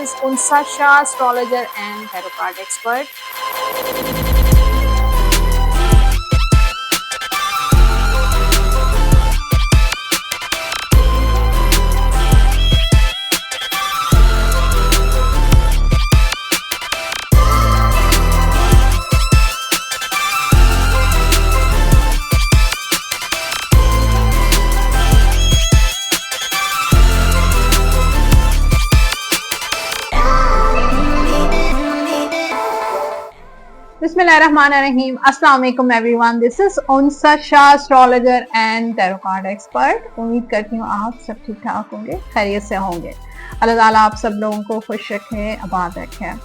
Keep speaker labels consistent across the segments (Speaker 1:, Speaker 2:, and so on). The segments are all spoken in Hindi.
Speaker 1: is Unsa Shah, astrologer and tarot card expert.
Speaker 2: Bismillahirrahmanirrahim. Assalamu alaikum everyone. This is Unsa Shah, astrologer and tarot card expert. उम्मीद करती हूँ आप सब ठीक ठाक होंगे, खैरियत से होंगे। अल्लाह ताला आप सब लोगों को खुश रखे, आबाद रखे।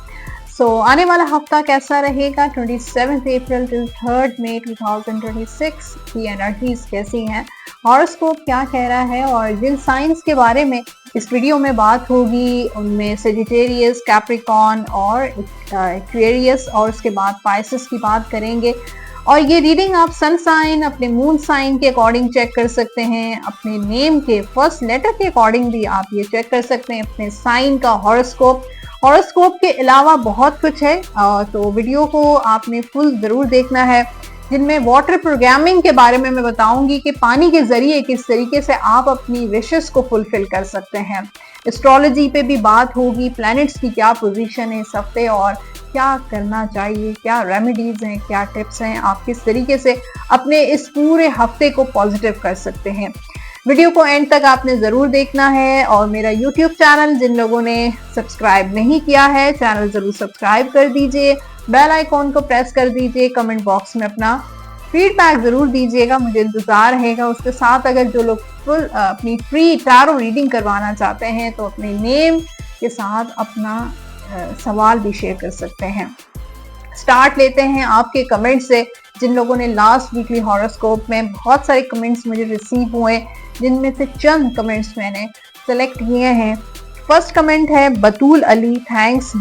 Speaker 2: आने वाला हफ्ता कैसा रहेगा? 27 अप्रैल till 3 मई 2026 की एनर्जीज कैसी हैं, हॉरोस्कोप क्या कह रहा है, और जिन साइंस के बारे में इस वीडियो में बात होगी उनमें सेजिटेरियस, कैप्रिकॉर्न और एक्वेरियस और उसके बाद पाइसेस की बात करेंगे। और ये रीडिंग आप सन साइन, अपने मून साइन के अकॉर्डिंग चेक कर सकते हैं, अपने नेम के फर्स्ट लेटर के अकॉर्डिंग भी आप ये चेक कर सकते हैं, अपने साइन का हॉरोस्कोप के अलावा बहुत कुछ है। तो वीडियो को आपने फुल जरूर देखना है, जिनमें वाटर प्रोग्रामिंग के बारे में मैं बताऊंगी कि पानी के जरिए किस तरीके से आप अपनी विशेस को फुलफिल कर सकते हैं। एस्ट्रोलॉजी पे भी बात होगी, प्लैनेट्स की क्या पोजीशन है इस हफ्ते और क्या करना चाहिए, क्या रेमेडीज हैं, क्या टिप्स हैं, आप किस तरीके से अपने इस पूरे हफ्ते को पॉजिटिव कर सकते हैं। वीडियो को एंड तक आपने जरूर देखना है। और मेरा यूट्यूब चैनल जिन लोगों ने सब्सक्राइब नहीं किया है, चैनल जरूर सब्सक्राइब कर दीजिए, बेल आइकॉन को प्रेस कर दीजिए, कमेंट बॉक्स में अपना फीडबैक जरूर दीजिएगा, मुझे इंतजार रहेगा। उसके साथ अगर जो लोग फुल अपनी फ्री टैरो रीडिंग करवाना चाहते हैं तो अपने नेम के साथ अपना सवाल भी शेयर कर सकते हैं। स्टार्ट लेते हैं आपके कमेंट से। जिन लोगों ने लास्ट वीकली हॉरोस्कोप में बहुत सारे कमेंट्स मुझे रिसीव हुए, जिनमें से चंद कमेंट्स मैंने सेलेक्ट किए हैं। फर्स्ट कमेंट है बतूल अली, थैंक्स।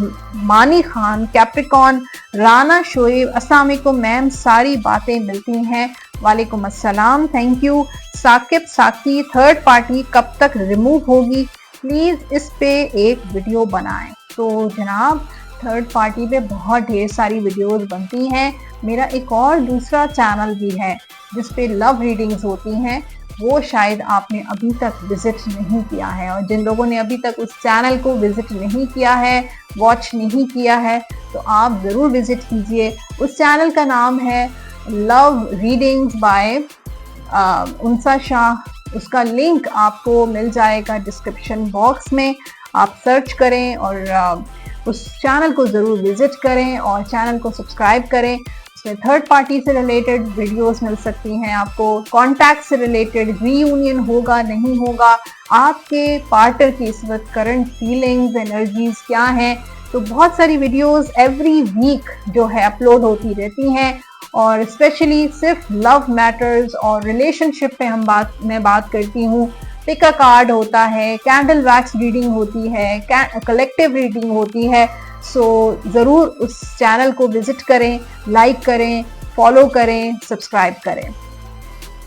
Speaker 2: मानी खान, कैप्रिकॉर्न, राना शोएब, अस्सलाम वालेकुम मैम, सारी बातें मिलती हैं, वालेकुम अस्सलाम, थैंक यू। साकिब साकी, थर्ड पार्टी कब तक रिमूव होगी, प्लीज इस पे एक वीडियो बनाएं। तो जनाब, थर्ड पार्टी पे बहुत ढेर सारी वीडियोस बनती हैं। मेरा एक और दूसरा चैनल भी है जिस पे लव रीडिंग्स होती हैं, वो शायद आपने अभी तक विजिट नहीं किया है। और जिन लोगों ने अभी तक उस चैनल को विजिट नहीं किया है, वॉच नहीं किया है, तो आप ज़रूर विजिट कीजिए। उस चैनल का नाम है लव रीडिंग्स बाय उनसा शाह। उसका लिंक आपको मिल जाएगा डिस्क्रिप्शन बॉक्स में, आप सर्च करें और उस चैनल को ज़रूर विजिट करें और चैनल को सब्सक्राइब करें। उसमें थर्ड पार्टी से रिलेटेड वीडियोस मिल सकती हैं, आपको कॉन्टैक्ट से रिलेटेड, रीयूनियन होगा नहीं होगा, आपके पार्टनर की इस वक्त करंट फीलिंग्स, एनर्जीज क्या हैं, तो बहुत सारी वीडियोस एवरी वीक जो है अपलोड होती रहती हैं। और स्पेशली सिर्फ लव मैटर्स और रिलेशनशिप पे मैं बात करती हूँ। पिक अ कार्ड होता है, कैंडल वैक्स रीडिंग होती है, कलेक्टिव रीडिंग होती है। ज़रूर उस चैनल को विजिट करें, लाइक करें, फॉलो करें, सब्सक्राइब करें।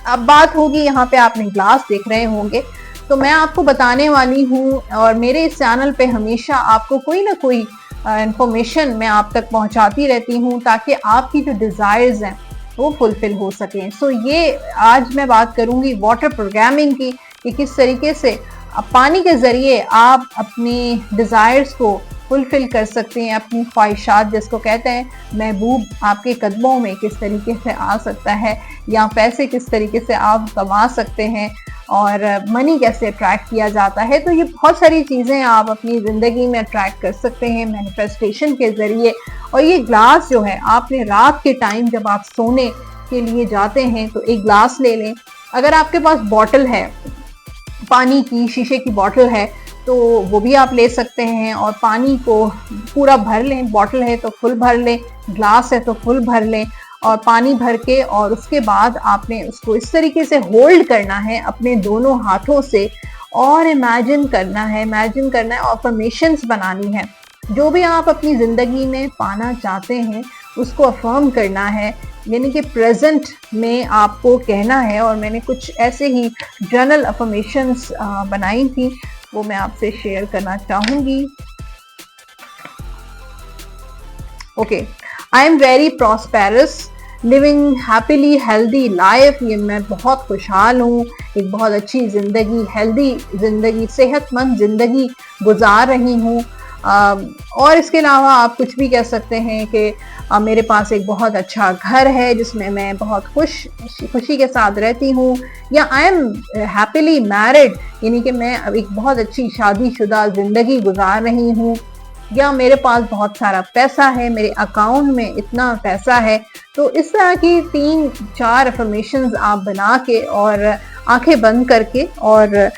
Speaker 2: अब बात होगी, यहाँ पे आपने ग्लास देख रहे होंगे, तो मैं आपको बताने वाली हूँ, और मेरे इस चैनल पे हमेशा आपको कोई ना कोई इंफॉर्मेशन मैं आप तक पहुँचाती रहती हूँ ताकि आपकी जो डिज़ायर्स हैं वो फुलफिल हो सकें। ये आज मैं बात करूँगी वाटर प्रोग्रामिंग की, कि किस तरीके से पानी के ज़रिए आप अपनी डिज़ायर्स को फुलफिल कर सकते हैं, अपनी ख्वाहिशात जिसको कहते हैं, महबूब आपके कदमों में किस तरीके से आ सकता है, या पैसे किस तरीके से आप कमा सकते हैं, और मनी कैसे अट्रैक्ट किया जाता है। तो ये बहुत सारी चीज़ें आप अपनी ज़िंदगी में अट्रैक्ट कर सकते हैं मैनिफेस्टेशन के ज़रिए। और ये ग्लास जो है, आपने रात के टाइम जब आप सोने के लिए जाते हैं तो एक ग्लास ले लें। अगर आपके पास बॉटल है, पानी की शीशे की बॉटल है, तो वो भी आप ले सकते हैं और पानी को पूरा भर लें। बॉटल है तो फुल भर लें, ग्लास है तो फुल भर लें, और पानी भर के, और उसके बाद आपने उसको इस तरीके से होल्ड करना है अपने दोनों हाथों से, और इमेजिन करना है, अफर्मेशंस बनानी है। जो भी आप अपनी ज़िंदगी में पाना चाहते हैं उसको अफर्म करना है, यानी कि प्रेजेंट में आपको कहना है। और मैंने कुछ ऐसे ही जर्नल अफर्मेशंस बनाई थी, वो मैं आपसे शेयर करना चाहूँगी। Okay, I am very prosperous, living happily healthy life, ये मैं बहुत खुशहाल हूँ, एक बहुत अच्छी ज़िंदगी, हेल्दी ज़िंदगी, सेहतमंद ज़िंदगी गुजार रही हूँ। और इसके अलावा आप कुछ भी कह सकते हैं कि मेरे पास एक बहुत अच्छा घर है जिसमें मैं बहुत खुशी के साथ रहती हूँ, या आई एम हैप्पीली मैरिड, यानी कि मैं एक बहुत अच्छी शादीशुदा ज़िंदगी गुजार रही हूँ, या मेरे पास बहुत सारा पैसा है, मेरे अकाउंट में इतना पैसा है। तो इस तरह की 3-4 अफर्मेशंस आप बना के और आंखें बंद करके और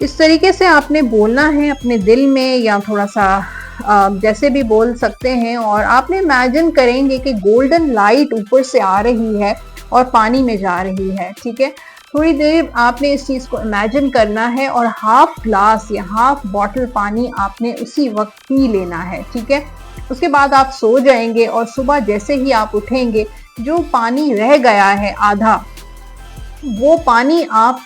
Speaker 2: इस तरीके से आपने बोलना है अपने दिल में, या थोड़ा सा जैसे भी बोल सकते हैं, और आपने इमेजिन करेंगे कि गोल्डन लाइट ऊपर से आ रही है और पानी में जा रही है। ठीक है, थोड़ी देर आपने इस चीज़ को इमेजिन करना है और हाफ ग्लास या हाफ बॉटल पानी आपने उसी वक्त पी लेना है। ठीक है, उसके बाद आप सो जाएंगे और सुबह जैसे ही आप उठेंगे, जो पानी रह गया है आधा, वो पानी आप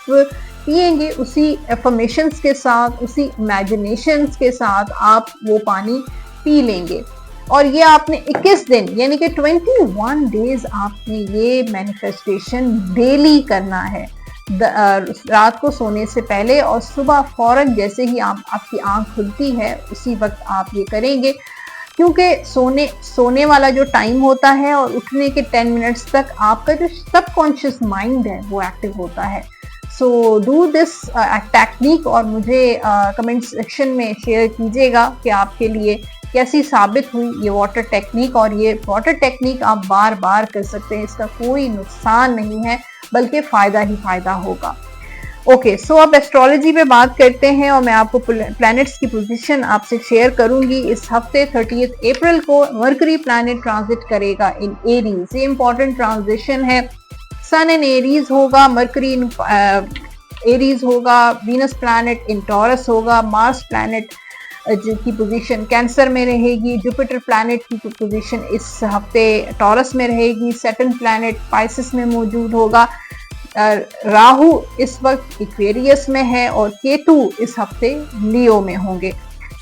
Speaker 2: पिएंगे उसी एफर्मेशंस के साथ, उसी इमेजिनेशंस के साथ आप वो पानी पी लेंगे। और ये आपने 21 दिन यानी कि 21 डेज आपने ये मैनिफेस्टेशन डेली करना है, रात को सोने से पहले और सुबह फौरन जैसे ही आपकी आंख खुलती है उसी वक्त आप ये करेंगे, क्योंकि सोने वाला जो टाइम होता है और उठने के 10 मिनट्स तक आपका जो सबकॉन्शियस माइंड है वो एक्टिव होता है। सो डू दिस टेक्निक और मुझे कमेंट सेक्शन में शेयर कीजिएगा कि आपके लिए कैसी साबित हुई ये वाटर टेक्निक। और ये वाटर टेक्निक आप बार बार कर सकते हैं, इसका कोई नुकसान नहीं है बल्कि फ़ायदा ही फ़ायदा होगा। ओके, सो अब एस्ट्रोलॉजी पे बात करते हैं और मैं आपको प्लैनेट्स की पोजीशन आपसे शेयर करूंगी। इस हफ्ते 30 अप्रैल को मरकरी प्लैनेट ट्रांजिट करेगा इन एरीज। ये इंपॉर्टेंट ट्रांजिशन है। सन इन एरीज होगा, मरकरी इन एरीज होगा, वीनस प्लैनेट इन टॉरस होगा, मार्स प्लैनेट की पोजीशन कैंसर में रहेगी, जुपिटर प्लैनेट की पोजीशन इस हफ्ते टॉरस में रहेगी, सैटर्न प्लैनेट पाइसिस में मौजूद होगा, राहु इस वक्त एक्वेरियस में है और केतु इस हफ्ते लियो में होंगे।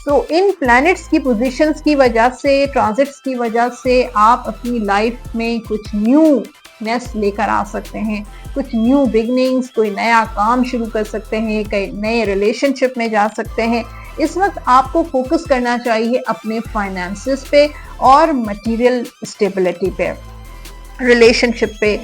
Speaker 2: तो इन प्लैनेट्स की पोजीशंस की वजह से, ट्रांजिट्स की वजह से आप अपनी लाइफ में कुछ न्यूनेस लेकर आ सकते हैं, कुछ न्यू बिगनिंग्स, कोई नया काम शुरू कर सकते हैं, कई नए रिलेशनशिप में जा सकते हैं। इस वक्त आपको फोकस करना चाहिए अपने फाइनेंसेस पे और मटेरियल स्टेबिलिटी पे, रिलेशनशिप पे,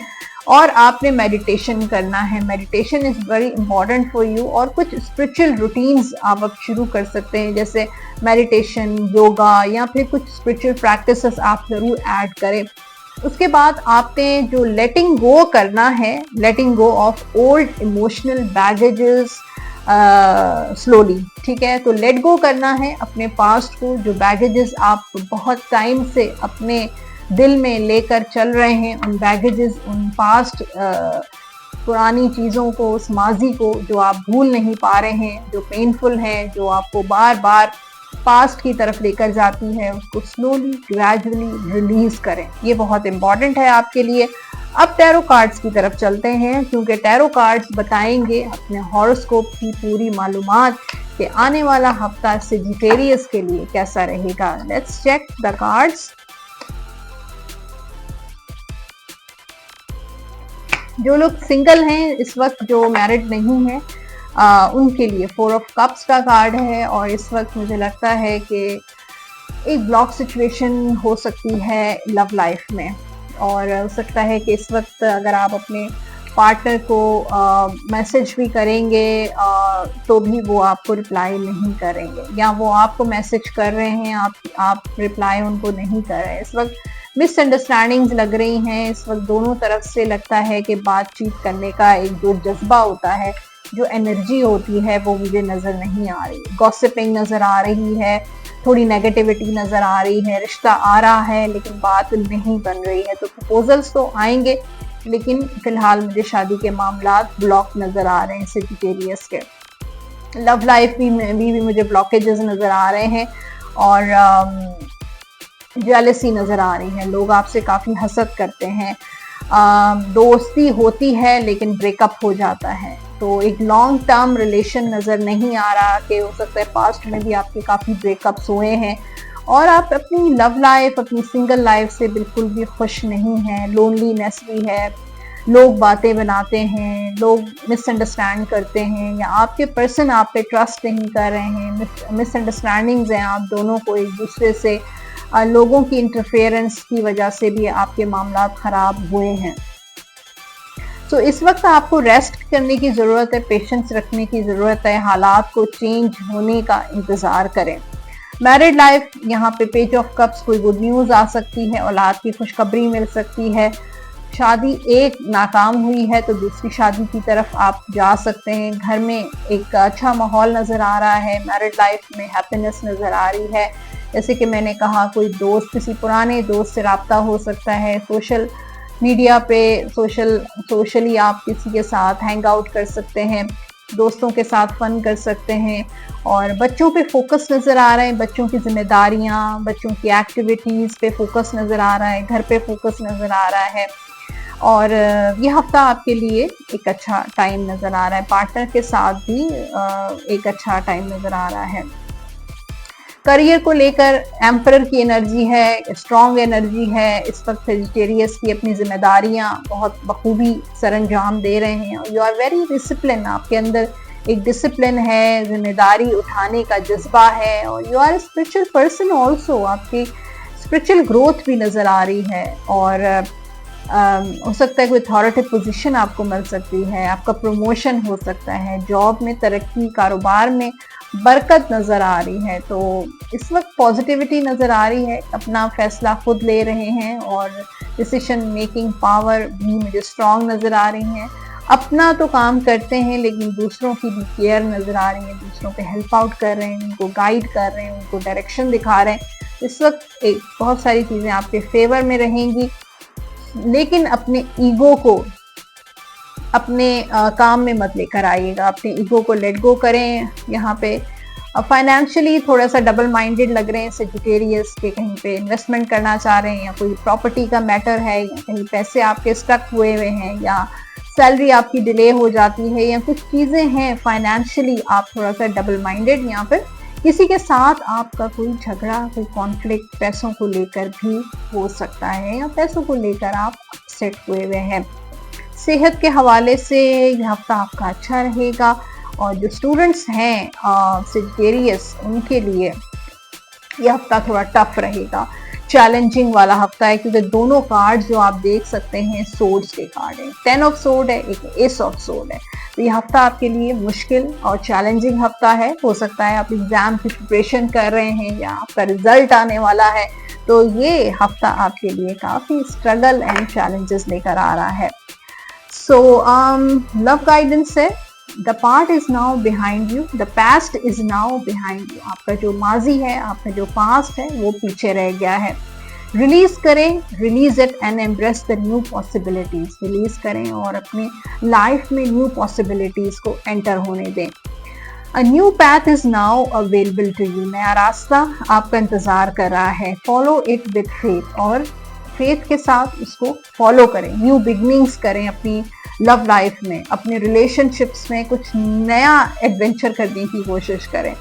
Speaker 2: और आपने मेडिटेशन करना है। Meditation is very important for you. और कुछ स्पिरिचुअल रूटीन्स आप अब शुरू कर सकते हैं, जैसे मेडिटेशन, योगा, या फिर कुछ स्पिरिचुअल प्रैक्टिसेस आप ज़रूर ऐड करें। उसके बाद आपने जो लेटिंग गो करना है, letting go of old emotional baggages slowly. ठीक है, तो लेट गो करना है अपने पास्ट को, जो बैगेजेस आप बहुत टाइम से अपने दिल में लेकर चल रहे हैं, उन बैगेजेस, उन पास्ट पुरानी चीज़ों को, उस माजी को जो आप भूल नहीं पा रहे हैं, जो पेनफुल है, जो आपको बार बार पास्ट की तरफ लेकर जाती है, उसको स्लोली ग्रेजुअली रिलीज करें। ये बहुत इंपॉर्टेंट है आपके लिए। अब टैरो कार्ड्स की तरफ चलते हैं, क्योंकि टैरो कार्ड्स बताएंगे अपने हॉरोस्कोप की पूरी मालूमात कि आने वाला हफ्ता सेजिटेरियस के लिए कैसा रहेगा। Let's check the cards. जो लोग सिंगल हैं इस वक्त, जो मैरिड नहीं है, उनके लिए 4 ऑफ कप्स का कार्ड है। और इस वक्त मुझे लगता है कि एक ब्लॉक सिचुएशन हो सकती है लव लाइफ में, और हो सकता है कि इस वक्त अगर आप अपने पार्टनर को मैसेज भी करेंगे तो भी वो आपको रिप्लाई नहीं करेंगे, या वो आपको मैसेज कर रहे हैं, आप रिप्लाई उनको नहीं कर रहे हैं। इस वक्त मिसअंडरस्टैंडिंग्स लग रही हैं। इस वक्त दोनों तरफ से लगता है कि बातचीत करने का एक जो जज्बा होता है, जो एनर्जी होती है, वो मुझे नज़र नहीं आ रही। गॉसिपिंग नज़र आ रही है, थोड़ी नेगेटिविटी नज़र आ रही है, रिश्ता आ रहा है लेकिन बात नहीं बन रही है। तो प्रपोजल्स तो आएंगे, लेकिन फिलहाल मुझे शादी के मामलात ब्लॉक नज़र आ रहे हैं सेजिटेरियस के। लव लाइफ में भी मुझे ब्लॉकेजेस नज़र आ रहे हैं, और जेलसी नज़र आ रही है। लोग आपसे काफ़ी हसद करते हैं, दोस्ती होती है लेकिन ब्रेकअप हो जाता है। तो एक लॉन्ग टर्म रिलेशन नज़र नहीं आ रहा, कि हो सकता है पास्ट में भी आपके काफ़ी ब्रेकअप्स हुए हैं और आप अपनी लव लाइफ, अपनी सिंगल लाइफ से बिल्कुल भी खुश नहीं हैं, लोनलीनेस भी है, लोग बातें बनाते हैं, लोग मिसअंडरस्टैंड करते हैं, या आपके पर्सन आप पे ट्रस्ट नहीं कर रहे हैं, मिसअंडरस्टैंडिंग्स हैं आप दोनों को एक दूसरे से, लोगों की इंटरफेरेंस की वजह से भी आपके मामला खराब हुए हैं। तो इस वक्त आपको रेस्ट करने की ज़रूरत है, पेशेंस रखने की ज़रूरत है, हालात को चेंज होने का इंतज़ार करें। मैरिड लाइफ, यहाँ पे पेज ऑफ कप्स, कोई गुड न्यूज़ आ सकती है, औलाद की खुशखबरी मिल सकती है, शादी एक नाकाम हुई है तो दूसरी शादी की तरफ आप जा सकते हैं, घर में एक अच्छा माहौल नज़र आ रहा है, मैरिड लाइफ में हैप्पीनेस नज़र आ रही है। जैसे कि मैंने कहा, कोई दोस्त, किसी पुराने दोस्त से रब्ता हो सकता है, सोशल मीडिया पे सोशली आप किसी के साथ हैंग आउट कर सकते हैं, दोस्तों के साथ फन कर सकते हैं, और बच्चों पे फोकस नज़र आ रहा है, बच्चों की जिम्मेदारियां, बच्चों की एक्टिविटीज़ पे फोकस नज़र आ रहा है, घर पे फोकस नज़र आ रहा है। और ये हफ्ता आपके लिए एक अच्छा टाइम नज़र आ रहा है, पार्टनर के साथ भी एक अच्छा टाइम नज़र आ रहा है। करियर को लेकर एम्परर की एनर्जी है, स्ट्रॉन्ग एनर्जी है, इस वक्त सेजिटेरियस की अपनी जिम्मेदारियां बहुत बखूबी सरंजाम दे रहे हैं। यू आर वेरी डिसिप्लिन, आपके अंदर एक डिसिप्लिन है, जिम्मेदारी उठाने का जज्बा है, और you are spiritual person also, आपकी स्पिरिचुअल ग्रोथ भी नज़र आ रही है, और हो सकता है कोई अथॉरिटी पोजीशन आपको मिल सकती है, आपका प्रमोशन हो सकता है, जॉब में तरक्की, कारोबार में बरकत नज़र आ रही है। तो इस वक्त पॉजिटिविटी नज़र आ रही है, अपना फैसला खुद ले रहे हैं, और डिसीजन मेकिंग पावर भी मुझे स्ट्रॉन्ग नज़र आ रही है। अपना तो काम करते हैं, लेकिन दूसरों की भी केयर नज़र आ रही है, दूसरों पे हेल्प आउट कर रहे हैं, उनको गाइड कर रहे हैं, उनको डायरेक्शन दिखा रहे हैं। इस वक्त एक बहुत सारी चीज़ें आपके फेवर में रहेंगी, लेकिन अपने ईगो को अपने काम में मत लेकर आइएगा, अपने ईगो को लेट गो करें। यहाँ पे फाइनेंशियली थोड़ा सा डबल माइंडेड लग रहे हैं सेजिटेरियस के, कहीं पे इन्वेस्टमेंट करना चाह रहे हैं, या कोई प्रॉपर्टी का मैटर है, या कहीं पैसे आपके स्टक हुए हुए हैं, या सैलरी आपकी डिले हो जाती है, या कुछ चीज़ें हैं फाइनेंशियली आप थोड़ा सा डबल माइंडेड, या फिर किसी के साथ आपका कोई झगड़ा, कोई कॉन्फ्लिक्ट पैसों को लेकर भी हो सकता है, या पैसों को लेकर आप अपसेट हुए हुए हैं। सेहत के हवाले से यह हफ्ता आपका अच्छा रहेगा, और जो स्टूडेंट्स हैं सेजिटेरियस, उनके लिए यह हफ्ता थोड़ा टफ रहेगा, चैलेंजिंग वाला हफ्ता है, क्योंकि दोनों कार्ड जो आप देख सकते हैं सोर्ड्स के कार्ड हैं, 10 ऑफ सोर्ड है, एक एस ऑफ सोर्ड है। तो यह हफ्ता आपके लिए मुश्किल और चैलेंजिंग हफ्ता है। हो सकता है आप एग्जाम की प्रिपरेशन कर रहे हैं, या आपका रिजल्ट आने वाला है, तो ये हफ्ता आपके लिए काफ़ी स्ट्रगल एंड चैलेंजेस लेकर आ रहा है। सो लव गाइडेंस है, the past is now behind you, the past is now behind you. आपका जो माजी है, आपका जो पास्ट है, वो पीछे रह गया है। रिलीज करें, release it and embrace the new possibilities. Release करें और अपनी लाइफ में न्यू पॉसिबिलिटीज को एंटर होने दें। A new path is now available to you. नया रास्ता आपका इंतजार कर रहा है। फॉलो इट विद फेथ, और फेथ के साथ उसको फॉलो करें। न्यू बिगनिंग्स करें अपनी लव लाइफ में, अपने रिलेशनशिप्स में कुछ नया एडवेंचर करने की कोशिश करें।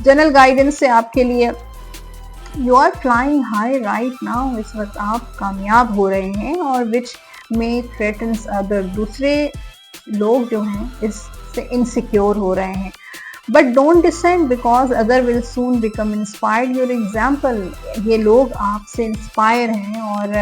Speaker 2: जनरल गाइडेंस से आपके लिए, you are flying high right now. इस वक्त आप कामयाब हो रहे हैं, और विच मे थ्रेटन्स अदर। दूसरे लोग जो हैं इससे इनसिक्योर हो रहे हैं। But don't descend because other will soon become inspired your example. ये लोग आपसे इंस्पायर हैं, और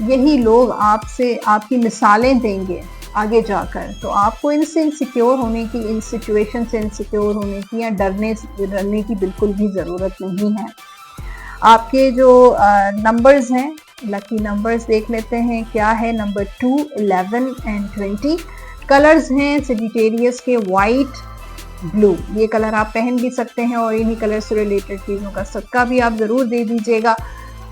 Speaker 2: यही लोग आपसे आपकी मिसालें देंगे आगे जाकर। तो आपको इनसे इनसिक्योर होने की, इन सिचुएशन से इनसिक्योर होने की या डरने की बिल्कुल भी ज़रूरत नहीं है। आपके जो नंबर्स हैं, लकी नंबर्स देख लेते हैं क्या है। Number 2, 11 and 20। कलर्स हैं सेजिटेरियस के वाइट, ब्लू। ये कलर आप पहन भी सकते हैं, और इन्हीं कलर से रिलेटेड चीज़ों का सदका भी आप ज़रूर दे दीजिएगा।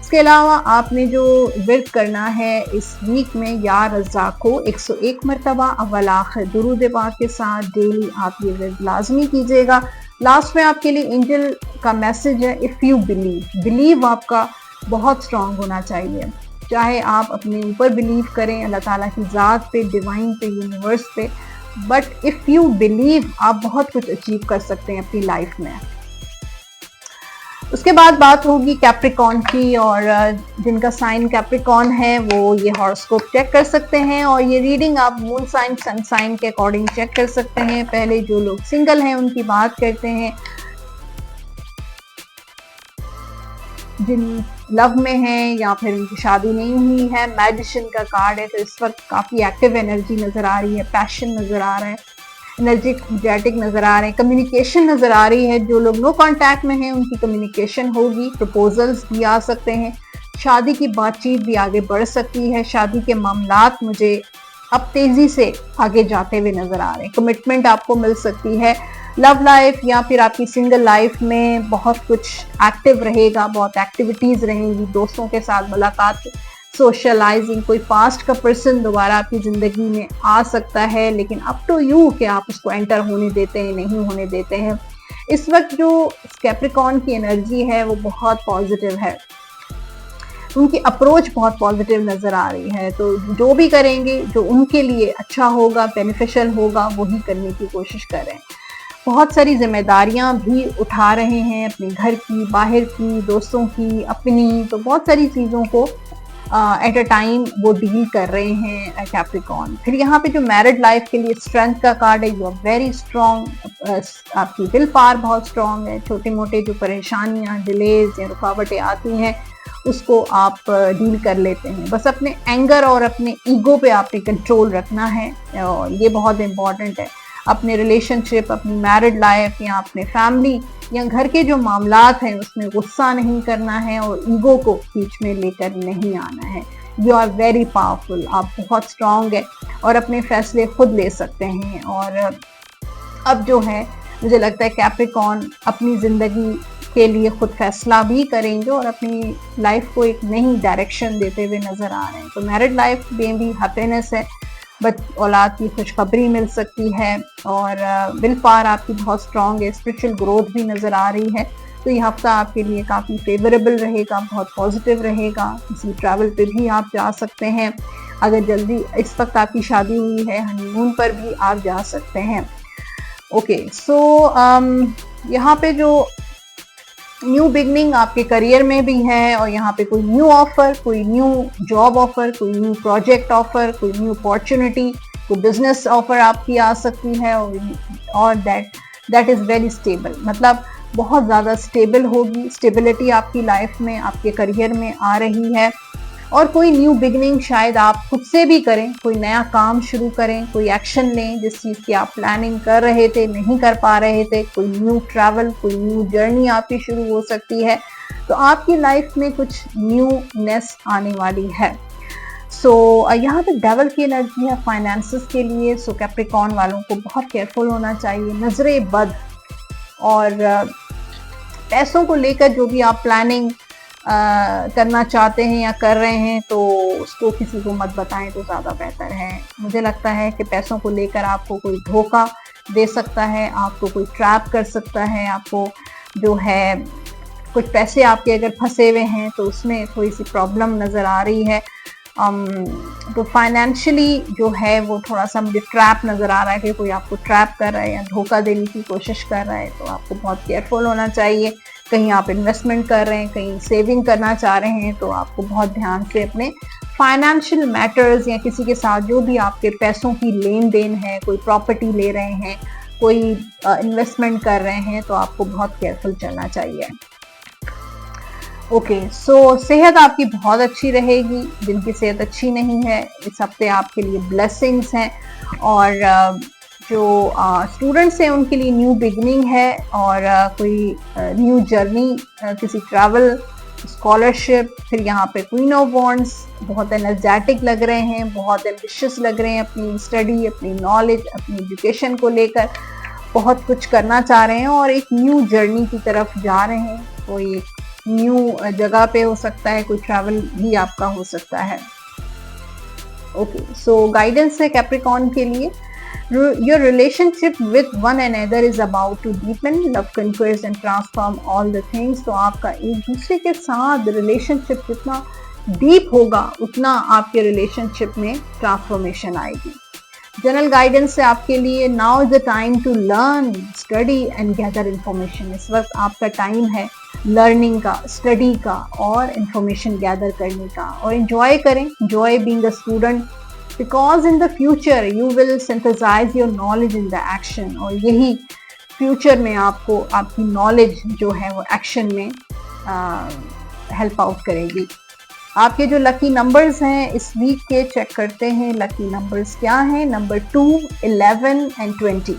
Speaker 2: इसके अलावा आपने जो विर्द करना है इस वीक में, या रज़ा को 101 मरतबा अव्वल आखिर दुरूद पाक के साथ डेली आप ये विर्द लाजमी कीजिएगा। लास्ट में आपके लिए एंजल का मैसेज है, इफ़ यू बिलीव। बिलीव आपका बहुत स्ट्रांग होना चाहिए। चाहे आप अपने ऊपर बिलीव करें, अल्लाह ताला की ज़ात पे, डिवाइन पे, यूनिवर्स पे, बट इफ़ यू बिलीव आप बहुत कुछ अचीव कर सकते हैं अपनी लाइफ में। उसके बाद बात होगी कैप्रिकॉन की, और जिनका साइन कैप्रिकॉन है वो ये हॉरोस्कोप चेक कर सकते हैं, और ये रीडिंग आप मून साइन सन साइन के अकॉर्डिंग चेक कर सकते हैं। पहले जो लोग सिंगल हैं उनकी बात करते हैं, जिन लव में हैं या फिर उनकी शादी नहीं हुई है। मैजिशियन का कार्ड है, तो इस वक्त काफी एक्टिव एनर्जी नजर आ रही है, पैशन नजर आ रहा है, एनर्जेटिक नजर आ रहे हैं, कम्युनिकेशन नजर आ रही है। जो लोग नो कांटेक्ट में हैं उनकी कम्युनिकेशन होगी, प्रपोजल्स भी आ सकते हैं, शादी की बातचीत भी आगे बढ़ सकती है। शादी के मामलात मुझे अब तेजी से आगे जाते हुए नजर आ रहे हैं, कमिटमेंट आपको मिल सकती है। लव लाइफ या फिर आपकी सिंगल लाइफ में बहुत कुछ एक्टिव रहेगा, बहुत एक्टिविटीज रहेंगी, दोस्तों के साथ मुलाकात, सोशलाइजिंग, कोई पास्ट का पर्सन दोबारा आपकी जिंदगी में आ सकता है, लेकिन अप टू यू कि आप उसको एंटर होने देते हैं नहीं होने देते हैं। इस वक्त जो कैप्रिकॉन की एनर्जी है वो बहुत पॉजिटिव है, उनकी अप्रोच बहुत पॉजिटिव नजर आ रही है। तो जो भी करेंगे जो उनके लिए अच्छा होगा, बेनिफिशियल होगा, वही करने की कोशिश करें। बहुत सारी जिम्मेदारियां भी उठा रहे हैं, अपने घर की, बाहर की, दोस्तों की, अपनी, तो बहुत सारी चीज़ों को एट अ टाइम वो डील कर रहे हैं कैप्रिकॉन। फिर यहाँ पे जो मैरिड लाइफ के लिए स्ट्रेंथ का कार्ड है, यू आर वेरी स्ट्रॉन्ग, आपकी विल पावर बहुत स्ट्रॉन्ग है। छोटे मोटे जो परेशानियां, डिलेज या रुकावटें आती हैं उसको आप डील कर लेते हैं। बस अपने एंगर और अपने ईगो पे आपने कंट्रोल रखना है, और ये बहुत इंपॉर्टेंट है। अपने रिलेशनशिप, अपनी मैरिड लाइफ या अपने फैमिली या घर के जो मामलात हैं उसमें गुस्सा नहीं करना है और ईगो को बीच में लेकर नहीं आना है। यू आर वेरी पावरफुल, आप बहुत स्ट्रांग है और अपने फैसले खुद ले सकते हैं। और अब जो है मुझे लगता है कैप्रिकॉन अपनी ज़िंदगी के लिए खुद फैसला भी करेंगे और अपनी लाइफ को एक नई डायरेक्शन देते हुए नज़र आ रहे हैं। तो मैरिड लाइफ में भी हैप्पीनेस है, औलाद की खुशखबरी मिल सकती है, और विल पावर आपकी बहुत स्ट्रांग है, स्पिरिचुअल ग्रोथ भी नज़र आ रही है। तो ये हफ्ता आपके लिए काफ़ी फेवरेबल रहेगा, बहुत पॉजिटिव रहेगा। किसी ट्रैवल पे भी आप जा सकते हैं, अगर जल्दी इस वक्त आपकी शादी हुई है हनीमून पर भी आप जा सकते हैं। ओके, सो यहाँ पे जो न्यू बिगनिंग आपके करियर में भी है, और यहाँ पे कोई न्यू ऑफर, कोई न्यू जॉब ऑफर, कोई न्यू प्रोजेक्ट ऑफर, कोई न्यू अपॉर्चुनिटी, कोई बिजनेस ऑफर आपकी आ सकती है, और दैट इज़ वेरी स्टेबल, मतलब बहुत ज़्यादा स्टेबल होगी। स्टेबिलिटी आपकी लाइफ में, आपके करियर में आ रही है। और कोई न्यू बिगनिंग शायद आप खुद से भी करें, कोई नया काम शुरू करें, कोई एक्शन लें जिस चीज़ की आप प्लानिंग कर रहे थे नहीं कर पा रहे थे। कोई न्यू ट्रैवल, कोई न्यू जर्नी आपकी शुरू हो सकती है। तो आपकी लाइफ में कुछ न्यूनेस आने वाली है। सो यहाँ पे डेवल की एनर्जी है फाइनेंसेस के लिए। सो कैप्रिकॉन वालों को बहुत केयरफुल होना चाहिए, नजरे बद, और पैसों को लेकर जो भी आप प्लानिंग करना चाहते हैं या कर रहे हैं तो उसको किसी को मत बताएं तो ज़्यादा बेहतर है। मुझे लगता है कि पैसों को लेकर आपको कोई धोखा दे सकता है, आपको कोई ट्रैप कर सकता है, आपको जो है कुछ पैसे आपके अगर फंसे हुए हैं तो उसमें थोड़ी सी प्रॉब्लम नज़र आ रही है। तो फाइनेंशियली जो है वो थोड़ा सा मुझे ट्रैप नज़र आ रहा है कि कोई आपको ट्रैप कर रहा है या धोखा देने की कोशिश कर रहा है, तो आपको बहुत केयरफुल होना चाहिए। कहीं आप इन्वेस्टमेंट कर रहे हैं, कहीं सेविंग करना चाह रहे हैं, तो आपको बहुत ध्यान से अपने फाइनेंशियल मैटर्स या किसी के साथ जो भी आपके पैसों की लेन देन है, कोई प्रॉपर्टी ले रहे हैं, कोई इन्वेस्टमेंट कर रहे हैं, तो आपको बहुत केयरफुल चलना चाहिए। ओके, सो सेहत आपकी बहुत अच्छी रहेगी। जिनकी सेहत अच्छी नहीं है इस हफ्ते आपके लिए ब्लेसिंग्स हैं, और जो स्टूडेंट्स हैं उनके लिए न्यू बिगनिंग है, और कोई न्यू जर्नी, किसी ट्रैवल, स्कॉलरशिप। फिर यहाँ पे क्वीन ऑफ वॉन्ड्स, बहुत एनर्जेटिक लग रहे हैं, बहुत एम्बिशियस लग रहे हैं अपनी स्टडी, अपनी नॉलेज, अपनी एजुकेशन को लेकर बहुत कुछ करना चाह रहे हैं और एक न्यू जर्नी की तरफ जा रहे हैं। कोई न्यू जगह पे हो सकता है, कोई ट्रैवल भी आपका हो सकता है। ओके, सो गाइडेंस है कैप्रिकॉन के लिए। Your relationship with one another is about to deepen. Love conquers and transform all the things. तो आपका एक दूसरे के साथ रिलेशनशिप जितना डीप होगा उतना आपके रिलेशनशिप में ट्रांसफॉर्मेशन आएगी। जनरल गाइडेंस से आपके लिए now is the time to learn, study and gather information. इस वक्त आपका टाइम है लर्निंग का, स्टडी का और इंफॉर्मेशन गैदर करने का, और एंजॉय करें, enjoy being a student, because in the future you will synthesise your knowledge in the action, और यही फ्यूचर में आपको आपकी नॉलेज जो है वो एक्शन में हेल्प आउट करेगी। आपके जो लकी नंबर्स हैं इस वीक के चेक करते हैं। लकी नंबर्स क्या हैं? Number 2, 11 and 20।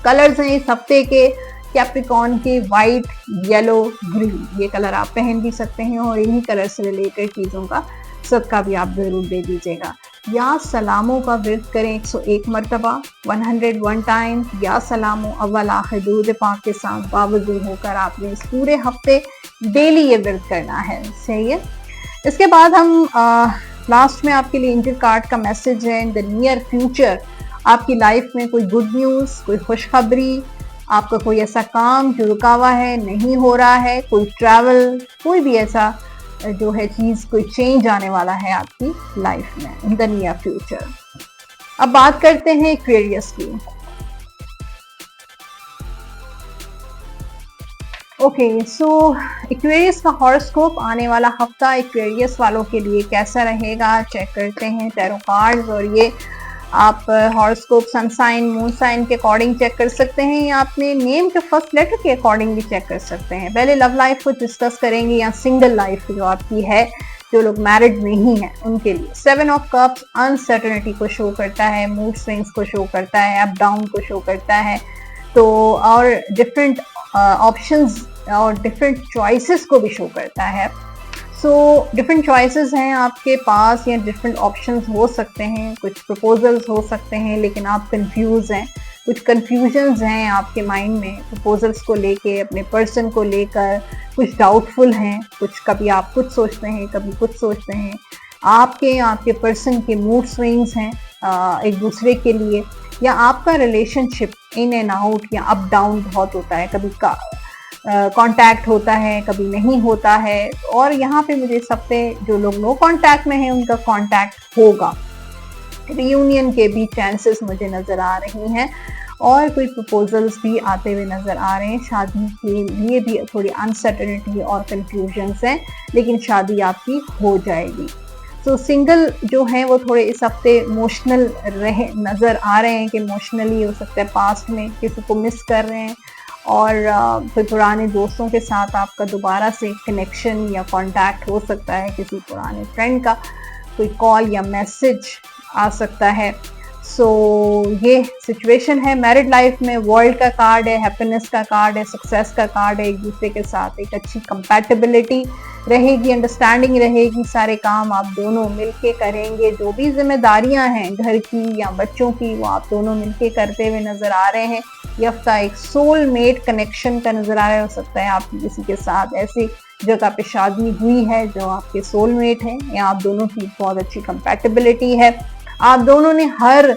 Speaker 2: कलर्स हैं इस हफ्ते के कैप्रिकॉर्न के वाइट, येलो, ग्रीन। ये कलर आप पहन भी सकते हैं और इन्हीं कलर से रिलेटेड चीज़ों का सदका भी आप जरूर दे दीजिएगा। या सलामों का विर्द करें 101 मरतबा, 101 टाइम। या सलामों अव्वल आखिर दुरूद पाक के साथ बावजूद होकर आपने इस पूरे हफ्ते डेली ये विर्द करना है। सही है। इसके बाद हम लास्ट में आपके लिए एंजल कार्ड का मैसेज है। इन द नियर फ्यूचर आपकी लाइफ में कोई गुड न्यूज़, कोई खुशखबरी, आपका कोई ऐसा काम जो रुका हुआ है, नहीं हो रहा है, कोई ट्रैवल, कोई भी ऐसा जो है चीज, कोई चेंज आने वाला है आपकी लाइफ में इन द नियर फ्यूचर। अब बात करते हैं एक्वेरियस की। ओके, सो एक्वेरियस का हॉरोस्कोप आने वाला हफ्ता एक्वेरियस वालों के लिए कैसा रहेगा चेक करते हैं टैरो कार्ड्स। और ये आप horoscope sun sign, moon sign के अकॉर्डिंग चेक कर सकते हैं, या अपने नेम के फर्स्ट लेटर के अकॉर्डिंग भी चेक कर सकते हैं। पहले लव लाइफ को डिस्कस करेंगे, या सिंगल लाइफ जो आपकी है, जो लोग मैरिड नहीं है उनके लिए। 7 ऑफ कप्स अनसर्टेनिटी को शो करता है, मूड स्विंग्स को शो करता है, अप डाउन को शो करता है, तो और डिफरेंट ऑप्शंस और डिफरेंट चॉइसेस को भी शो करता है। सो डिफरेंट चॉइसेस हैं आपके पास, या डिफरेंट ऑप्शंस हो सकते हैं, कुछ प्रपोजल्स हो सकते हैं, लेकिन आप कंफ्यूज हैं, कुछ कंफ्यूजन्स हैं आपके माइंड में प्रपोजल्स को लेके, अपने पर्सन को लेकर कुछ डाउटफुल हैं, कुछ कभी आप कुछ सोचते हैं, कभी कुछ सोचते हैं। आपके पर्सन के मूड स्विंग्स हैं एक दूसरे के लिए, या आपका रिलेशनशिप इन एंड आउट या अप डाउन बहुत होता है, कभी कांटेक्ट होता है, कभी नहीं होता है। और यहाँ पे मुझे इस हफ्ते जो लोग नो कांटेक्ट में हैं उनका कांटेक्ट होगा, रियूनियन के भी चांसेस मुझे नज़र आ रही हैं, और कोई प्रपोजल्स भी आते हुए नज़र आ रहे हैं। शादी के लिए भी थोड़ी अनसर्टेनिटी और कंफ्यूजन्स हैं, लेकिन शादी आपकी हो जाएगी। तो सिंगल जो हैं वो थोड़े इस हफ्ते इमोशनल रहे नज़र आ रहे हैं, कि इमोशनली हो सकता है पास्ट में किसी को मिस कर रहे हैं, और कोई पुराने दोस्तों के साथ आपका दोबारा से कनेक्शन या कांटेक्ट हो सकता है, किसी पुराने फ्रेंड का कोई कॉल या मैसेज आ सकता है। सो ये सिचुएशन है। मैरिड लाइफ में वर्ल्ड का कार्ड है, हैप्पीनेस का कार्ड है, सक्सेस का कार्ड है, एक दूसरे के साथ एक अच्छी कंपैटिबिलिटी रहेगी, अंडरस्टैंडिंग रहेगी, सारे काम आप दोनों मिलके करेंगे, जो भी जिम्मेदारियां हैं घर की या बच्चों की वो आप दोनों मिलके करते हुए नजर आ रहे हैं। ये हफ्ता एक सोलमेट कनेक्शन का नजर आ रहा है। हो सकता है आपकी किसी के साथ ऐसी जगह पे शादी हुई है जो आपके सोलमेट हैं, या आप दोनों की बहुत अच्छी कंपैटिबिलिटी है, आप दोनों ने हर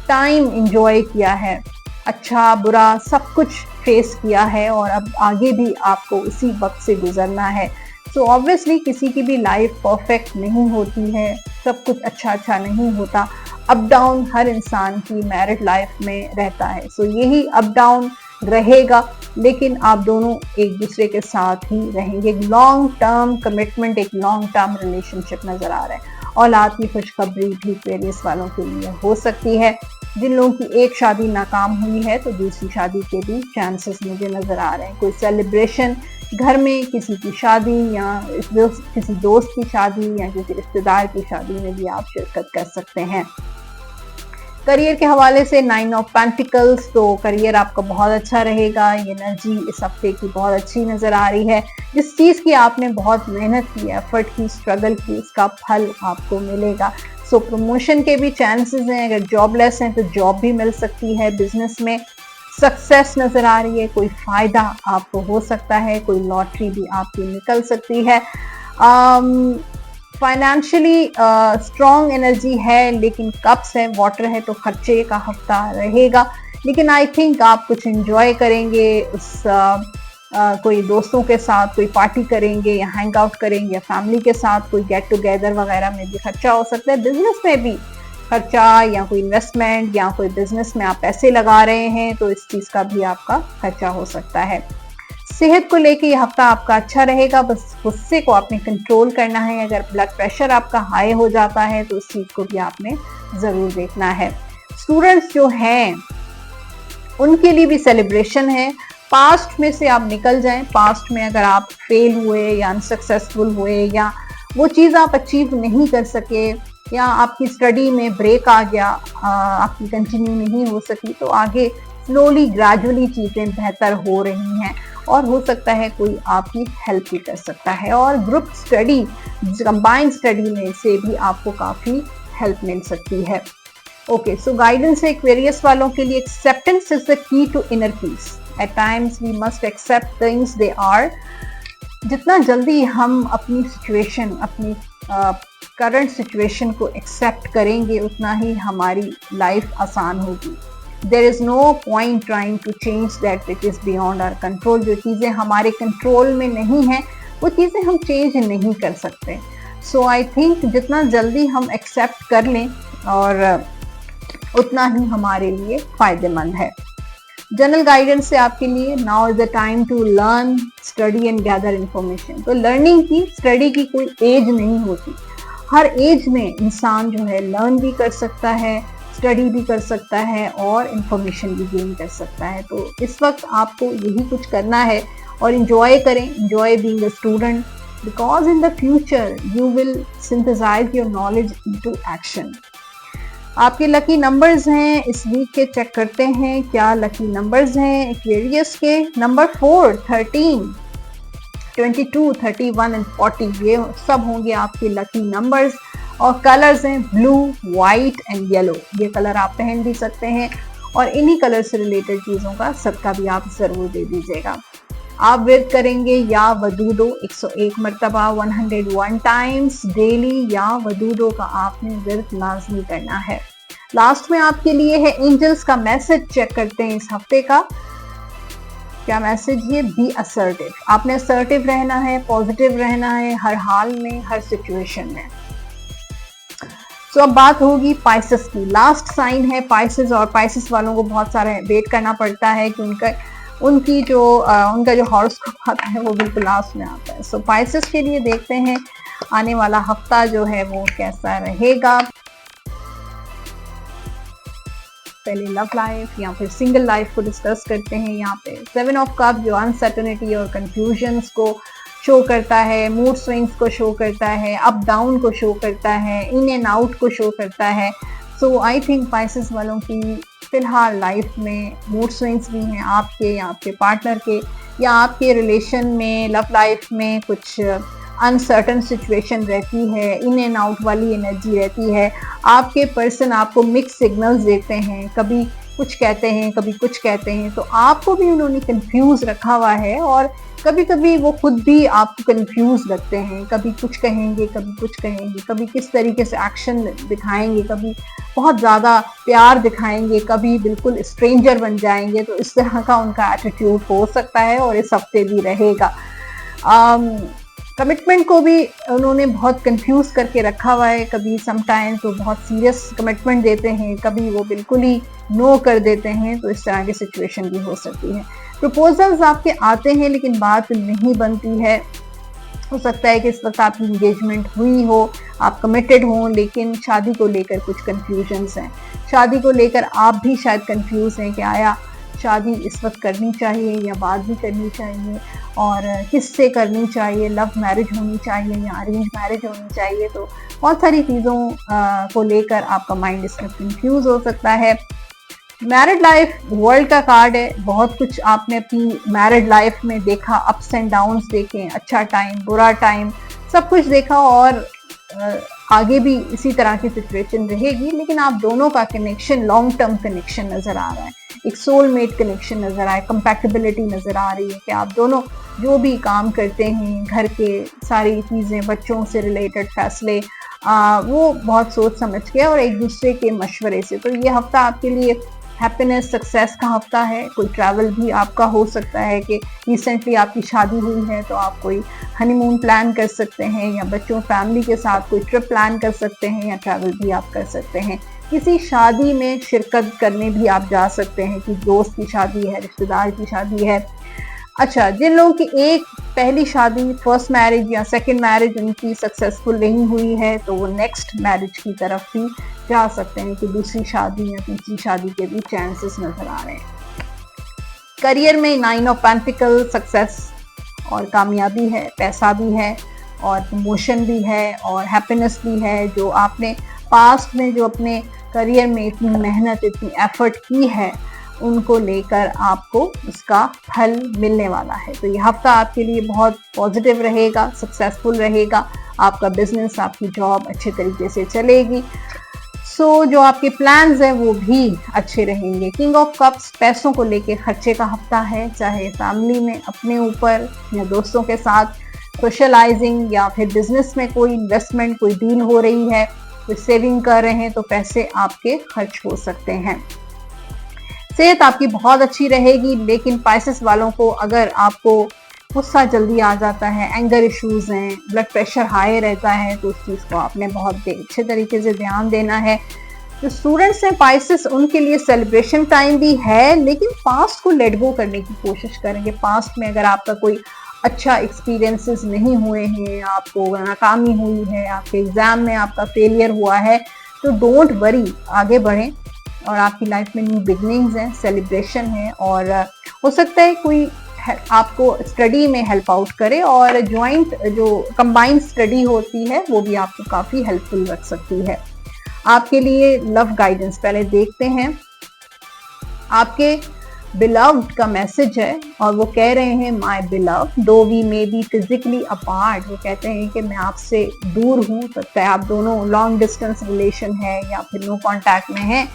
Speaker 2: टाइम एंजॉय किया है, अच्छा बुरा सब कुछ फेस किया है, और अब आगे भी आपको उसी वक्त से गुजरना है। सो ऑब्वियसली किसी की भी लाइफ परफेक्ट नहीं होती है, सब कुछ अच्छा नहीं होता, अप डाउन हर इंसान की मैरिड लाइफ में रहता है। सो यही अप डाउन रहेगा, लेकिन आप दोनों एक दूसरे के साथ ही रहेंगे। एक लॉन्ग टर्म कमिटमेंट, एक लॉन्ग टर्म रिलेशनशिप नजर आ रहा है। औलाद की खुशखबरी भी एक्वेरियस वालों के लिए हो सकती है। जिन लोगों की एक शादी नाकाम हुई है तो दूसरी शादी के भी चांसेस मुझे नजर आ रहे हैं। कोई सेलिब्रेशन घर में, किसी की शादी, या किसी दोस्त की शादी, या किसी रिश्तेदार की शादी में भी आप शिरकत कर सकते हैं। करियर के हवाले से 9 ऑफ पेंटिकल्स, तो करियर आपका बहुत अच्छा रहेगा। ये एनर्जी इस हफ्ते की बहुत अच्छी नज़र आ रही है। जिस चीज़ की आपने बहुत मेहनत की, एफर्ट की, स्ट्रगल की, उसका फल आपको मिलेगा। सो प्रमोशन के भी चांसेस हैं। अगर जॉबलेस हैं तो जॉब भी मिल सकती है। बिजनेस में सक्सेस नज़र आ रही है, कोई फ़ायदा आपको हो सकता है, कोई लॉटरी भी आपकी निकल सकती है। फाइनेंशियली स्ट्रॉन्ग एनर्जी है, लेकिन कप्स है, वाटर है, तो खर्चे का हफ्ता रहेगा। लेकिन आई थिंक आप कुछ एंजॉय करेंगे, उस कोई दोस्तों के साथ कोई पार्टी करेंगे, या हैंग आउट करेंगे, या फैमिली के साथ कोई गेट टुगेदर वगैरह में भी खर्चा हो सकता है। बिजनेस में भी खर्चा, या कोई इन्वेस्टमेंट, या कोई बिजनेस में आप पैसे लगा रहे हैं तो इस चीज़ का भी आपका खर्चा हो सकता है। सेहत को लेके ये हफ्ता आपका अच्छा रहेगा, बस गुस्से को आपने कंट्रोल करना है। अगर ब्लड प्रेशर आपका हाई हो जाता है तो उस चीज को भी आपने जरूर देखना है। स्टूडेंट्स जो हैं उनके लिए भी सेलिब्रेशन है। पास्ट में से आप निकल जाएं। पास्ट में अगर आप फेल हुए या अनसक्सेसफुल हुए या वो चीज़ आप अचीव नहीं कर सके या आपकी स्टडी में ब्रेक आ गया, आपकी कंटिन्यू नहीं हो सकी, तो आगे स्लोली ग्रेजुअली चीज़ें बेहतर हो रही हैं और हो सकता है कोई आपकी हेल्प भी कर सकता है। और ग्रुप स्टडी, कंबाइंड स्टडी में से भी आपको काफ़ी हेल्प मिल सकती है। ओके, सो गाइडेंस है एक्वेरियस वालों के लिए, acceptance is the key to inner peace. At times we must accept things they are. जितना जल्दी हम अपनी सिचुएशन, अपनी करंट सिचुएशन को एक्सेप्ट करेंगे उतना ही हमारी लाइफ आसान होगी। There is no point trying to change that which is beyond our control. जो चीज़ें हमारे कंट्रोल में नहीं है वो चीज़ें हम चेंज नहीं कर सकते। सो आई थिंक जितना जल्दी हम एक्सेप्ट कर लें और उतना ही हमारे लिए फायदेमंद है। जनरल गाइडेंस से आपके लिए, now is the time to learn, study and gather information. तो लर्निंग की, स्टडी की कोई एज नहीं होती। हर एज में इंसान जो है लर्न भी कर सकता है, स्टडी भी कर सकता है और इंफॉर्मेशन भी गेन कर सकता है। तो इस वक्त आपको यही कुछ करना है और इंजॉय करें। Enjoy being a student because in the future you will synthesise your knowledge into action. आपके लकी नंबर्स हैं इस वीक के, चेक करते हैं क्या लकी नंबर्स हैं एक्वेरियस के। नंबर 4, 13, 22, 31 एंड 40, ये सब होंगे आपके लकी नंबर्स। और कलर्स हैं ब्लू, वाइट एंड येलो। ये कलर आप पहन भी सकते हैं और इन्हीं कलर से रिलेटेड चीज़ों का सबका भी आप ज़रूर दे दीजिएगा। आप व्रत करेंगे या वदूदो 101 मरतबा 101 टाइम्स डेली, या वदूदो का आपने व्रत लाजमी करना है। लास्ट में आपके लिए है एंजल्स का मैसेज, चेक करते हैं इस हफ्ते का क्या मैसेज है। B assertive. आपने असर्टिव रहना है, पॉजिटिव रहना है हर हाल में, हर सिचुएशन में। तो अब बात होगी पाइसेस की। लास्ट साइन है पाइसेस, और पाइसेस वालों को बहुत सारे वेट करना पड़ता है कि उनका जो हॉरोस्कोप आता है वो बिल्कुल लास्ट में आता है। सो पाइसेस के लिए देखते हैं आने वाला हफ्ता जो है वो कैसा रहेगा। पहले लव लाइफ या फिर सिंगल लाइफ को डिस्कस करते हैं। यहाँ पे 7 ऑफ कप जो अनसर्टेनिटी और कंफ्यूजन्स को शो करता है, मूड स्विंग्स को शो करता है, अप डाउन को शो करता है, इन एंड आउट को शो करता है। सो आई थिंक पाइसेस वालों की फिलहाल लाइफ में मूड स्विंग्स भी हैं आपके या आपके पार्टनर के, या आपके रिलेशन में, लव लाइफ में कुछ अनसर्टन सिचुएशन रहती है, इन एंड आउट वाली एनर्जी रहती है। आपके पर्सन आपको मिक्स सिग्नल्स देते हैं, कभी कुछ कहते हैं कभी कुछ कहते हैं, तो आपको भी उन्होंने कंफ्यूज रखा हुआ है और कभी कभी वो खुद भी आपको कंफ्यूज रखते हैं। कभी कुछ कहेंगे कभी कुछ कहेंगे, कभी किस तरीके से एक्शन दिखाएंगे, कभी बहुत ज़्यादा प्यार दिखाएंगे, कभी बिल्कुल स्ट्रेंजर बन जाएंगे। तो इस तरह का उनका एटीट्यूड हो सकता है और इस हफ्ते भी रहेगा। कमिटमेंट को भी उन्होंने बहुत कंफ्यूज करके रखा हुआ है। कभी समटाइम्स वो बहुत सीरियस कमिटमेंट देते हैं, कभी वो बिल्कुल ही नो कर देते हैं। तो इस तरह की सिचुएशन भी हो सकती है। प्रपोजल्स आपके आते हैं लेकिन बात नहीं बनती है। हो सकता है कि इस वक्त आपकी इंगेजमेंट हुई हो, आप कमिटेड हों, लेकिन शादी को लेकर कुछ कंफ्यूजन्स हैं। शादी को लेकर आप भी शायद कंफ्यूज हैं कि आया शादी इस वक्त करनी चाहिए या बाद में करनी चाहिए, और किससे करनी चाहिए, लव मैरिज होनी चाहिए या अरेंज मैरिज होनी चाहिए। तो बहुत सारी चीज़ों को लेकर आपका माइंड इसमें कंफ्यूज हो सकता है। मैरिड लाइफ वर्ल्ड का कार्ड है। बहुत कुछ आपने अपनी मैरिड लाइफ में देखा, अप्स एंड डाउन्स देखे, अच्छा टाइम बुरा टाइम सब कुछ देखा, और आगे भी इसी तरह की सिचुएशन रहेगी। लेकिन आप दोनों का कनेक्शन लॉन्ग टर्म कनेक्शन नज़र आ रहा है, एक सोलमेट कनेक्शन नज़र आए, कंपैटिबिलिटी नज़र आ रही है कि आप दोनों जो भी काम करते हैं, घर के सारी चीज़ें, बच्चों से रिलेटेड फैसले, वो बहुत सोच समझ के और एक दूसरे के मशवरे से। तो ये हफ्ता आपके लिए हैप्पीनेस सक्सेस का हफ्ता है। कोई ट्रैवल भी आपका हो सकता है कि रिसेंटली आपकी शादी हुई है तो आप कोई हनीमून प्लान कर सकते हैं, या बच्चों फैमिली के साथ कोई ट्रिप प्लान कर सकते हैं, या ट्रैवल भी आप कर सकते हैं। किसी शादी में शिरकत करने भी आप जा सकते हैं कि दोस्त की शादी है, रिश्तेदार की शादी है। अच्छा, जिन लोगों की एक पहली शादी, फर्स्ट मैरिज या सेकंड मैरिज उनकी सक्सेसफुल नहीं हुई है, तो वो नेक्स्ट मैरिज की तरफ भी जा सकते हैं कि दूसरी शादी या तीसरी शादी के भी चांसेस नजर आ रहे हैं। करियर में 9 ऑफ पेंटिकल सक्सेस और कामयाबी है, पैसा भी है और प्रमोशन भी है और हैप्पीनेस भी है। जो आपने पास्ट में जो अपने करियर में इतनी मेहनत, इतनी एफर्ट की है, उनको लेकर आपको उसका फल मिलने वाला है। तो ये हफ्ता आपके लिए बहुत पॉजिटिव रहेगा, सक्सेसफुल रहेगा। आपका बिजनेस, आपकी जॉब अच्छे तरीके से चलेगी। जो आपके प्लान्स हैं वो भी अच्छे रहेंगे। किंग ऑफ कप्स पैसों को लेके खर्चे का हफ्ता है, चाहे फैमिली में, अपने ऊपर या दोस्तों के साथ सोशलाइजिंग या फिर बिजनेस में कोई इन्वेस्टमेंट, कोई डील हो रही है, कोई सेविंग कर रहे हैं तो पैसे आपके खर्च हो सकते हैं। सेहत आपकी बहुत अच्छी रहेगी, लेकिन पाइसेस वालों को अगर आपको गुस्सा जल्दी आ जाता है, एंगर इश्यूज हैं, ब्लड प्रेशर हाई रहता है, तो उस चीज़ को आपने बहुत अच्छे तरीके से ध्यान देना है। जो स्टूडेंट्स हैं पाइसेस, उनके लिए सेलिब्रेशन टाइम भी है, लेकिन पास्ट को लेट गो करने की कोशिश करेंगे। पास्ट में अगर आपका कोई अच्छा एक्सपीरियंसेस नहीं हुए हैं, आपको नाकामी हुई है, आपके एग्जाम में आपका फेलियर हुआ है, तो डोंट वरी, आगे बढ़ें और आपकी लाइफ में न्यू बिगनिंग्स हैं, सेलिब्रेशन है और हो सकता है कोई आपको स्टडी में हेल्प आउट करे और ज्वाइंट जो कंबाइंड स्टडी होती है वो भी आपको काफ़ी हेल्पफुल रख सकती है। आपके लिए लव गाइडेंस पहले देखते हैं। आपके बिलव्ड का मैसेज है और वो कह रहे हैं, my beloved though we may be physically apart. वो कहते हैं कि मैं आपसे दूर हूँ, सकता है आप दोनों लॉन्ग डिस्टेंस रिलेशन है या फिर नो कॉन्टैक्ट में है।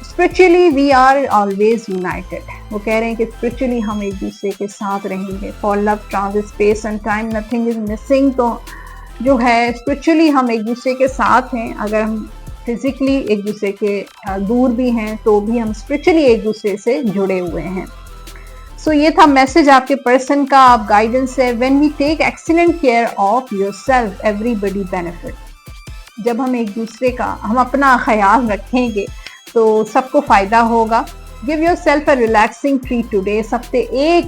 Speaker 2: Spiritually we are always united. वो कह रहे हैं कि स्पिरिचुअली हम एक दूसरे के साथ रहेंगे। For love transit space and time nothing is missing. तो जो है स्पिरिचुअली हम एक दूसरे के साथ हैं। अगर हम फिजिकली एक दूसरे के दूर भी हैं तो भी हम स्पिरिचुअली एक दूसरे से जुड़े हुए हैं। सो ये था मैसेज आपके पर्सन का। आप गाइडेंस है, when we take excellent care of yourself everybody benefit. जब हम एक दूसरे का, हम अपना ख्याल रखेंगे तो सबको फायदा होगा। Give your self a relaxing treat today. हफ्ते एक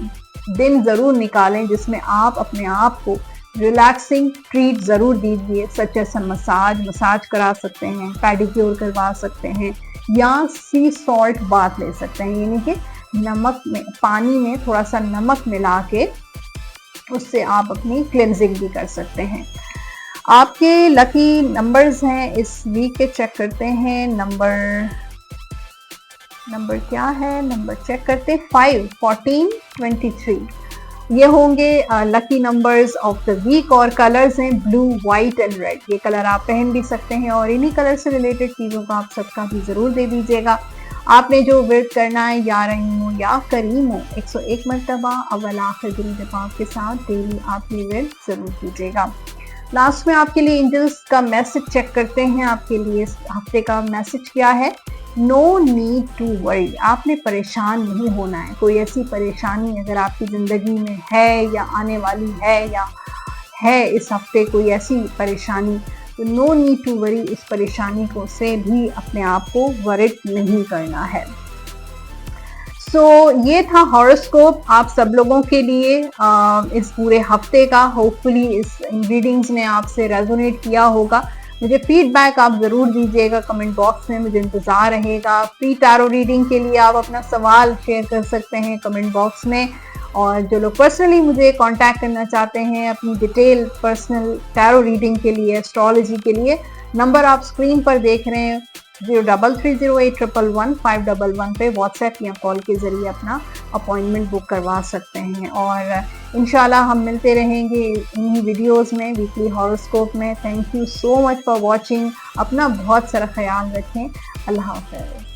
Speaker 2: दिन जरूर निकालें जिसमें आप अपने आप को रिलैक्सिंग ट्रीट जरूर दीजिए, सच एस मसाज करा सकते हैं, पेडिक्योर करवा सकते हैं या सी सॉल्ट बाथ ले सकते हैं, यानी कि नमक में, पानी में थोड़ा सा नमक मिला के उससे आप अपनी क्लिनजिंग भी कर सकते हैं। आपके लकी नंबर्स हैं इस वीक के, चेक करते हैं। नंबर क्या है, नंबर चेक करते हैं। 5, 14, 23 ये होंगे lucky numbers of the week. और कलर्स हैं ब्लू, वाइट एंड रेड। ये कलर आप पहन भी सकते हैं और इन्हीं कलर से रिलेटेड चीज़ों का आप सबका भी ज़रूर दे दीजिएगा। आपने जो विर्द करना है, या रहीम हो या करीम हो, 101 मरतबा अव्वल आखिर दुरूद पाक के साथ डेली आप ये विर्द ज़रूर कीजिएगा। लास्ट में आपके लिए एंजल्स का मैसेज चेक करते हैं। आपके लिए इस हफ्ते का मैसेज क्या है? No need to worry. आपने परेशान नहीं होना है। कोई ऐसी परेशानी अगर आपकी ज़िंदगी में है या आने वाली है या है इस हफ्ते कोई ऐसी परेशानी, तो नो नीड टू वरी। इस परेशानी को से भी अपने आप को वरिड नहीं करना है। ये था हॉरोस्कोप आप सब लोगों के लिए इस पूरे हफ्ते का। होपफुली इस रीडिंग्स ने आपसे रेजोनेट किया होगा। मुझे फीडबैक आप ज़रूर दीजिएगा कमेंट बॉक्स में, मुझे इंतज़ार रहेगा। प्री टैरो रीडिंग के लिए आप अपना सवाल शेयर कर सकते हैं कमेंट बॉक्स में। और जो लोग पर्सनली मुझे कांटेक्ट करना चाहते हैं अपनी डिटेल पर्सनल टैरो रीडिंग के लिए, एस्ट्रोलॉजी के लिए, नंबर आप स्क्रीन पर देख रहे हैं 033081111511 पे व्हाट्सएप या कॉल के ज़रिए अपना अपॉइंटमेंट बुक करवा सकते हैं। और इंशाल्लाह हम मिलते रहेंगे इन्हीं वीडियोस में, वीकली हॉरोस्कोप में। Thank you so much for watching. अपना बहुत सारा ख्याल रखें। अल्लाह हाफ़िज़।